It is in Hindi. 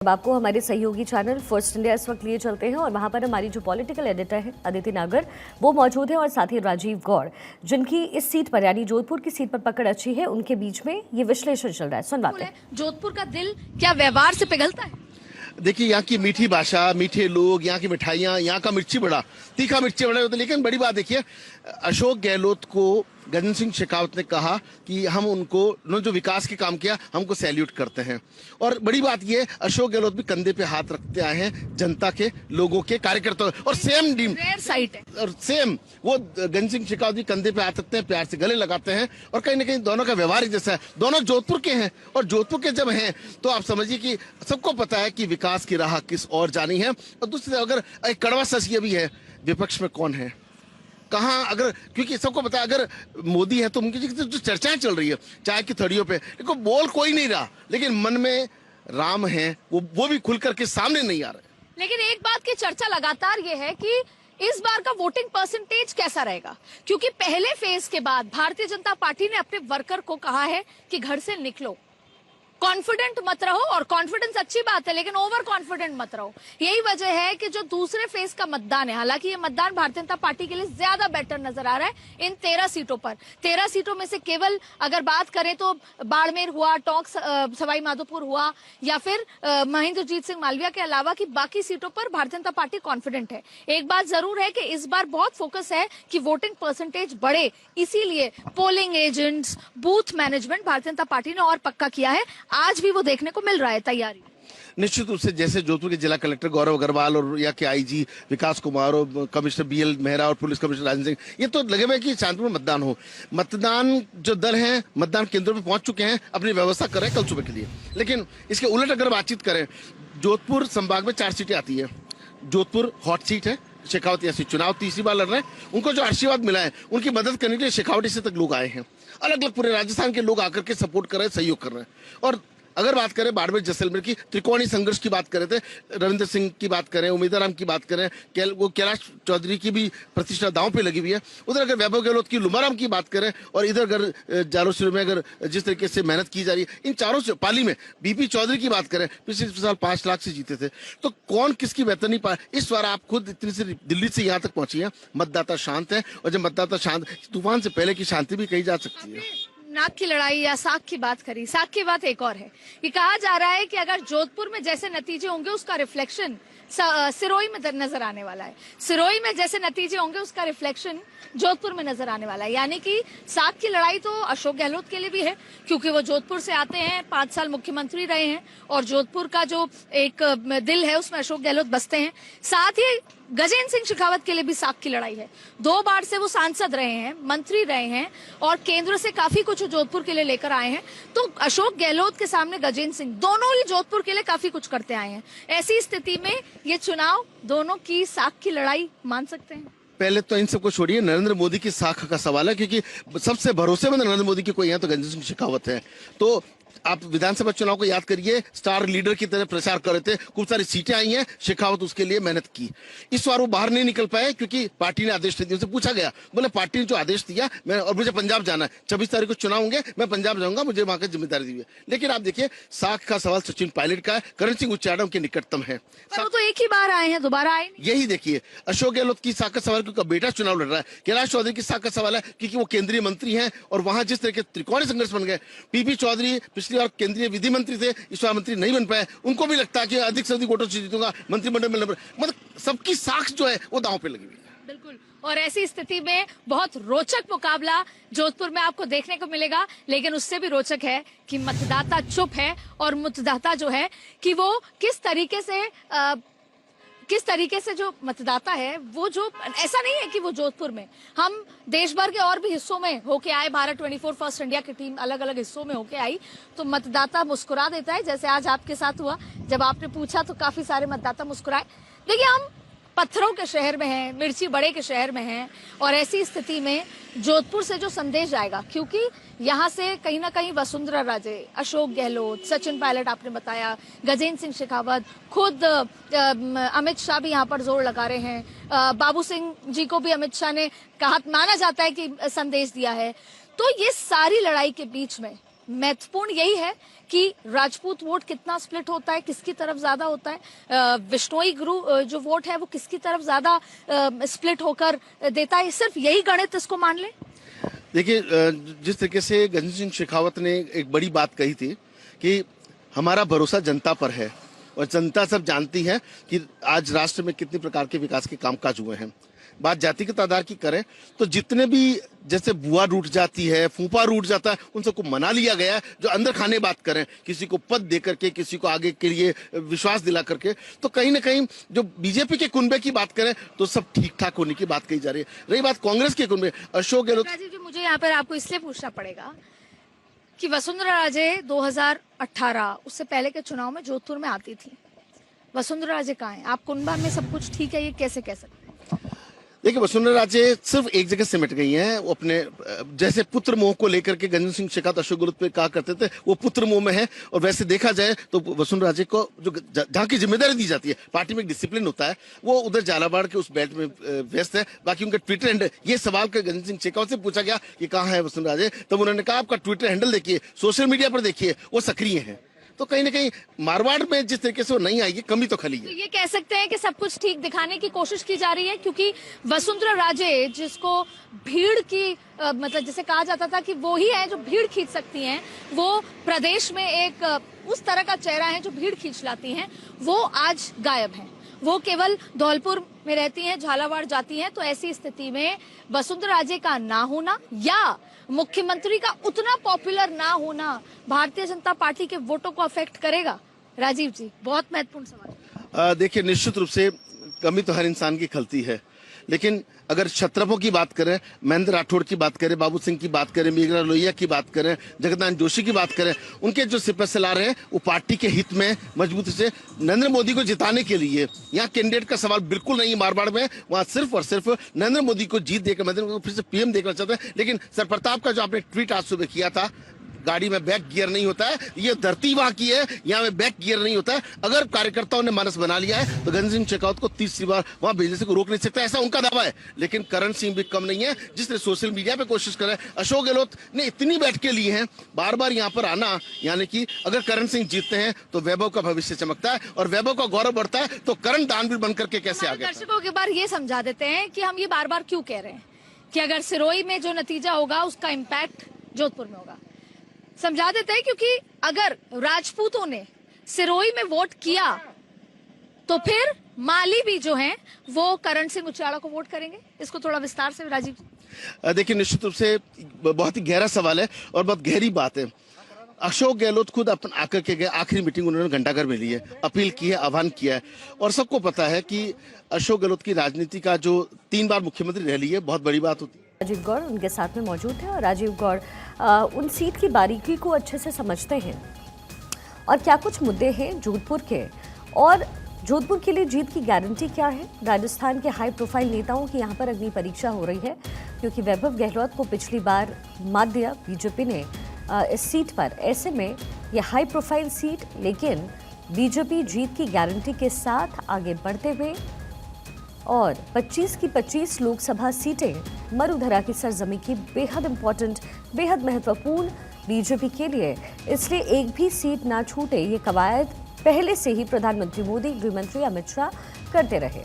अब आपको हमारे सहयोगी चैनल फर्स्ट इंडिया इस वक्त लिए चलते हैं और वहां पर हमारी जो पॉलिटिकल एडिटर है अदिति नागर वो मौजूद है और साथ ही राजीव गौड़ जिनकी इस सीट पर यानी जोधपुर की सीट पर पकड़ अच्छी है, उनके बीच में ये विश्लेषण चल रहा है। सुनवाते हैं। जोधपुर का दिल क्या व्यवहार से पिघलता है? देखिए, यहाँ की मीठी भाषा, मीठे लोग, यहाँ की मिठाइयाँ, यहाँ का मिर्ची बड़ा, तीखा मिर्ची बड़ा होता है। लेकिन बड़ी बात देखिए, अशोक गहलोत को गजेंद्र सिंह शेखावत ने कहा कि हम उनको जो विकास के काम किया हमको सैल्यूट करते हैं। और बड़ी बात ये, अशोक गहलोत भी कंधे पे हाथ रखते आए हैं जनता के, लोगों के, कार्यकर्ताओं और सेम डीम साइट है और सेम वो गजेंद्र सिंह शेखावत भी कंधे पे हाथ रखते हैं, प्यार से गले लगाते हैं और कहीं ना कहीं दोनों का व्यवहार एक जैसा है। दोनों जोधपुर के हैं और जोधपुर के जब हैं तो आप समझिए कि सबको पता है कि विकास की राह किस ओर जानी है। और दूसरी अगर एक कड़वा सच ये भी है, विपक्ष में कौन है, कहाँ, अगर क्योंकि सबको पता है अगर मोदी है तो उनकी जो चर्चाएं चल रही है चाय की थड़ियों पे, देखो बोल कोई नहीं रहा लेकिन मन में राम है वो भी खुल करके सामने नहीं आ रहे। लेकिन एक बात की चर्चा लगातार ये है कि इस बार का वोटिंग परसेंटेज कैसा रहेगा, क्योंकि पहले फेज के बाद भारतीय जनता पार्टी ने अपने वर्कर को कहा है कि घर से निकलो, कॉन्फिडेंट मत रहो। और कॉन्फिडेंस अच्छी बात है लेकिन ओवर कॉन्फिडेंट मत रहो। यही वजह है कि जो दूसरे फेज का मतदान है, हालांकि ये मतदान भारतीय जनता पार्टी के लिए ज्यादा बेटर नजर आ रहा है इन 13 सीटों पर। 13 सीटों में से केवल अगर बात करें तो बाड़मेर हुआ, टोंक सवाई माधोपुर हुआ या फिर महेंद्रजीत सिंह मालविया के अलावा की बाकी सीटों पर भारतीय जनता पार्टी कॉन्फिडेंट है। एक बात जरूर है कि इस बार बहुत फोकस है कि वोटिंग परसेंटेज बढ़े, इसीलिए polling agents, booth management Bharatiya Janata party ने और पक्का किया है। आज भी वो देखने को मिल रहा है तैयारी। निश्चित रूप से जैसे जोधपुर के जिला कलेक्टर गौरव अग्रवाल और या के आईजी विकास कुमार और कमिश्नर बीएल मेहरा और पुलिस कमिश्नर राजन सिंह, ये तो लगे हुए कि शांतिपूर्ण मतदान हो। मतदान जो दल हैं मतदान केंद्रों पे पहुंच चुके हैं, अपनी व्यवस्था कर रहे हैं कल सुबह के लिए। लेकिन इसके उलट अगर बातचीत करें, जोधपुर संभाग में 4 सीटें आती है। जोधपुर हॉट सीट है, शेखावत यहाँ से चुनाव तीसरी बार लड़ रहे हैं। उनको जो आशीर्वाद मिला है उनकी मदद करने के लिए शेखावटी से तक लोग आए हैं। अलग अलग पूरे राजस्थान के लोग आकर के सपोर्ट कर रहे हैं, सहयोग कर रहे हैं। और अगर बात करें बाड़मेर जैसलमेर की त्रिकोणीय संघर्ष की बात करें थे, रविंद्र सिंह की बात करें, उमेदराम की बात करें, वो कैलाश चौधरी की भी प्रतिष्ठा दांव पे लगी हुई है। उधर अगर वैभव गहलोत की लुमाराम की बात करें और इधर अगर जालोर में अगर जिस तरीके से मेहनत की जा रही है, इन चारों से पाली में बीपी चौधरी की बात करें, पिछले साल 5 लाख से जीते थे, तो कौन किसकी बेहतर नहीं पाया। इस बार आप खुद इतनी से दिल्ली से यहाँ तक पहुंची है, मतदाता शांत है और जब मतदाता शांत, तूफान से पहले की शांति भी कही जा सकती है। नाक की लड़ाई या साख की बात करी, साख की बात एक और है। ये कहा जा रहा है कि अगर जोधपुर में जैसे नतीजे होंगे उसका रिफ्लेक्शन सिरोही में नजर आने वाला है। सिरोही में जैसे नतीजे होंगे उसका रिफ्लेक्शन जोधपुर में नजर आने वाला है। यानी कि साख की लड़ाई तो अशोक गहलोत के लिए भी है क्योंकि वो जोधपुर से आते हैं, 5 साल मुख्यमंत्री रहे हैं और जोधपुर का जो एक दिल है उसमें अशोक गहलोत बसते हैं। साथ ही गजेंद्र सिंह शेखावत के लिए भी साख की लड़ाई है। 2 बार से वो सांसद रहे हैं, मंत्री रहे हैं और केंद्र से काफी कुछ जोधपुर के लिए लेकर आए हैं। तो अशोक गहलोत के सामने गजेंद्र सिंह, दोनों ही जोधपुर के लिए काफी कुछ करते आए हैं। ऐसी स्थिति में ये चुनाव दोनों की साख की लड़ाई मान सकते हैं। पहले तो इन सबको छोड़िए, नरेंद्र मोदी की साख का सवाल है क्योंकि सबसे भरोसेमंद नरेंद्र मोदी की कोई है तो गजेंद्र सिंह शेखावत है। तो आप विधानसभा चुनाव को याद करिए, स्टार लीडर की तरह प्रचार कर रहे थे, खूब सारी सीटें आई हैं, शेखावत उसके लिए मेहनत की। इस बार वो बाहर नहीं निकल पाए क्योंकि पार्टी ने आदेश दिया। उनसे पूछा गया, बोले पार्टी ने जो आदेश दिया मैं और मुझे पंजाब जाना है, 26 तारीख को चुनाव होंगे, मैं पंजाब जाऊंगा, मुझे वहां की जिम्मेदारी दी है। लेकिन आप देखिए, साख का सवाल सचिन पायलट का है, करण सिंह उच्चारण के निकटतम है। वो तो एक ही बार आए हैं, दोबारा आए नहीं। यही देखिए, अशोक गहलोत की साख का सवाल क्योंकि बेटा चुनाव लड़ रहा है। कैलाश चौधरी की साख का सवाल है क्योंकि वो केंद्रीय मंत्री हैं और वहां जिस तरह के त्रिकोणीय संघर्ष बन गए। पीपी चौधरी पिछली बार केंद्रीय विधि मंत्री थे, इस बार मंत्री नहीं बन पाए, उनको भी लगता है कि अधिक से अधिक वोटों से जीतूंगा, मंत्रिमंडल में मतलब सबकी साख जो है वो दांव पे लगी हुई है। बिल्कुल। और ऐसी स्थिति में बहुत रोचक मुकाबला जोधपुर में आपको देखने को मिलेगा। लेकिन उससे भी रोचक है कि मतदाता चुप है और मतदाता जो है कि वो किस तरीके से जो मतदाता है वो जो, ऐसा नहीं है कि वो जोधपुर में, हम देश भर के और भी हिस्सों में होके आए, भारत 24 फर्स्ट इंडिया की टीम अलग अलग हिस्सों में होके आई, तो मतदाता मुस्कुरा देता है। जैसे आज आपके साथ हुआ, जब आपने पूछा तो काफी सारे मतदाता मुस्कुराए। देखिए, हम पत्थरों के शहर में हैं, मिर्ची बड़े के शहर में हैं और ऐसी स्थिति में जोधपुर से जो संदेश जाएगा, क्योंकि यहाँ से कहीं ना कहीं वसुंधरा राजे, अशोक गहलोत, सचिन पायलट आपने बताया, गजेंद्र सिंह शेखावत, खुद अमित शाह भी यहाँ पर जोर लगा रहे हैं। बाबू सिंह जी को भी अमित शाह ने कहा, माना जाता है कि संदेश दिया है। तो ये सारी लड़ाई के बीच में महत्वपूर्ण यही है कि राजपूत वोट कितना स्प्लिट होता है, किसकी तरफ ज्यादा होता है, विश्नोई ग्रुप जो वोट है वो किसकी तरफ ज्यादा स्प्लिट होकर देता है। सिर्फ यही गणित इसको मान ले। देखिए, जिस तरीके से गजेंद्र सिंह शेखावत ने एक बड़ी बात कही थी कि हमारा भरोसा जनता पर है और जनता सब जानती है कि आज राष्ट्र में कितने प्रकार के विकास के कामकाज हुए हैं। बात जातिगत आधार की करें तो जितने भी जैसे बुआ रूठ जाती है, फूफा रूठ जाता है, उन सबको मना लिया गया है। जो अंदर खाने बात करें, किसी को पद दे करके, किसी को आगे के लिए विश्वास दिला करके, तो कहीं ना कहीं जो बीजेपी के कुनबे की बात करें तो सब ठीक ठाक होने की बात कही जा रही है। रही बात कांग्रेस के कुनबे, अशोक गहलोत। राजीव जी, मुझे यहाँ पर आपको इसलिए पूछना पड़ेगा कि वसुंधरा राजे 2018 उससे पहले के चुनाव में जोधपुर में आती थी। वसुंधरा राजे कहाँ है? आप कुनबा में सब कुछ ठीक है, ये कैसे कह सकते हैं? देखिए, वसुंधरा राजे सिर्फ एक जगह सिमट गई हैं। वो अपने जैसे पुत्र मोह को लेकर के गजेंद्र सिंह शेखावत अशोक गहलोत पे कहा करते थे, वो पुत्र मोह में है। और वैसे देखा जाए तो वसुंधरा राजे को जो जहाँ की जिम्मेदारी दी जाती है, पार्टी में एक डिसिप्लिन होता है, वो उधर झालावाड़ के उस बेल्ट में व्यस्त है। बाकी उनका ट्विटर हैंडल, ये सवाल का गजेंद्र सिंह शेखावत से पूछा गया कि कहाँ है वसुंधरा राजे, तब उन्होंने कहा आपका ट्विटर हैंडल देखिए, सोशल मीडिया पर देखिए, वो सक्रिय है। तो कहीं ना कहीं मारवाड़ में जिस तरीके से वो नहीं आएगी, कमी तो खली है। तो ये कह सकते हैं कि सब कुछ ठीक दिखाने की कोशिश की जा रही है, क्योंकि वसुंधरा राजे जिसको भीड़ की मतलब जैसे कहा जाता था कि वो ही है जो भीड़ खींच सकती हैं, वो प्रदेश में एक उस तरह का चेहरा है जो भीड़ खींच लाती हैं, वो आज गायब हैं। वो केवल धौलपुर में रहती हैं, झालावाड़ जाती हैं। तो ऐसी स्थिति में वसुंधरा राजे का ना होना या मुख्यमंत्री का उतना पॉपुलर ना होना भारतीय जनता पार्टी के वोटों को अफेक्ट करेगा। राजीव जी, बहुत महत्वपूर्ण सवाल। देखिए, निश्चित रूप से कमी तो हर इंसान की खलती है, लेकिन अगर छत्रपों की बात करें, महेंद्र राठौड़ की बात करें, बाबू सिंह की बात करें, मेघना लोहिया की बात करें, जगन्नाथ जोशी की बात करें, उनके जो सिपहसालार हैं वो पार्टी के हित में मजबूती से नरेंद्र मोदी को जिताने के लिए, यहाँ कैंडिडेट का सवाल बिल्कुल नहीं है मारवाड़ में। वहाँ सिर्फ और सिर्फ नरेंद्र मोदी को जीत देकर नरेंद्र मोदी को फिर से पीएम देखना चाहते हैं। लेकिन सर प्रताप का जो आपने ट्वीट आज सुबह किया था, गाड़ी में बैक गियर नहीं होता है, ये धरती वहां की है, यहाँ में बैक गियर नहीं होता है। अगर कार्यकर्ताओं ने मानस बना लिया है तो गजेंद्र सिंह शेखावत को तीसरी बार वहां भेजने से कोई रोक नहीं सकता, ऐसा उनका दावा है। लेकिन करण सिंह भी कम नहीं है, जिसने सोशल मीडिया पे कोशिश कर रहे हैं। अशोक गहलोत ने इतनी बैठकें ली हैं, बार बार यहाँ पर आना, यानी कि अगर करण सिंह जीतते हैं तो वैभव का भविष्य चमकता है और वैभव का गौरव बढ़ता है। तो करण दानवीर बनकर के कैसे आ गए? दर्शकों के बार ये समझा देते हैं कि हम ये बार बार क्यों कह रहे हैं कि अगर सिरोही में जो नतीजा होगा उसका इम्पैक्ट जोधपुर में होगा। समझा देते हैं क्योंकि अगर राजपूतों ने सिरोही में वोट किया तो फिर माली भी जो हैं वो करण सिंह उचाड़ा को वोट करेंगे। इसको थोड़ा विस्तार से राजीव। देखिए, निश्चित रूप से बहुत ही गहरा सवाल है और बहुत गहरी बात है। अशोक गहलोत खुद अपन आकर के गए, आखिरी मीटिंग उन्होंने घंटाघर में ली है, अपील की है, आह्वान किया है। और सबको पता है कि अशोक गहलोत की राजनीति का जो 3 बार मुख्यमंत्री रह ली है, बहुत बड़ी बात होती है। राजीव गौड़ उनके साथ में मौजूद है और राजीव गौड़ उन सीट की बारीकी को अच्छे से समझते हैं और क्या कुछ मुद्दे हैं जोधपुर के, और जोधपुर के लिए जीत की गारंटी क्या है। राजस्थान के हाई प्रोफाइल नेताओं की यहाँ पर अग्नि परीक्षा हो रही है, क्योंकि वैभव गहलोत को पिछली बार मात दिया बीजेपी ने इस सीट पर। ऐसे में यह हाई प्रोफाइल सीट, लेकिन बीजेपी जीत की गारंटी के साथ आगे बढ़ते हुए और 25 की 25 लोकसभा सीटें मरुधरा की सरजमी की बेहद इंपॉर्टेंट, बेहद महत्वपूर्ण बीजेपी के लिए, इसलिए एक भी सीट ना छूटे ये कवायद पहले से ही प्रधानमंत्री मोदी, गृह मंत्री अमित शाह करते रहे।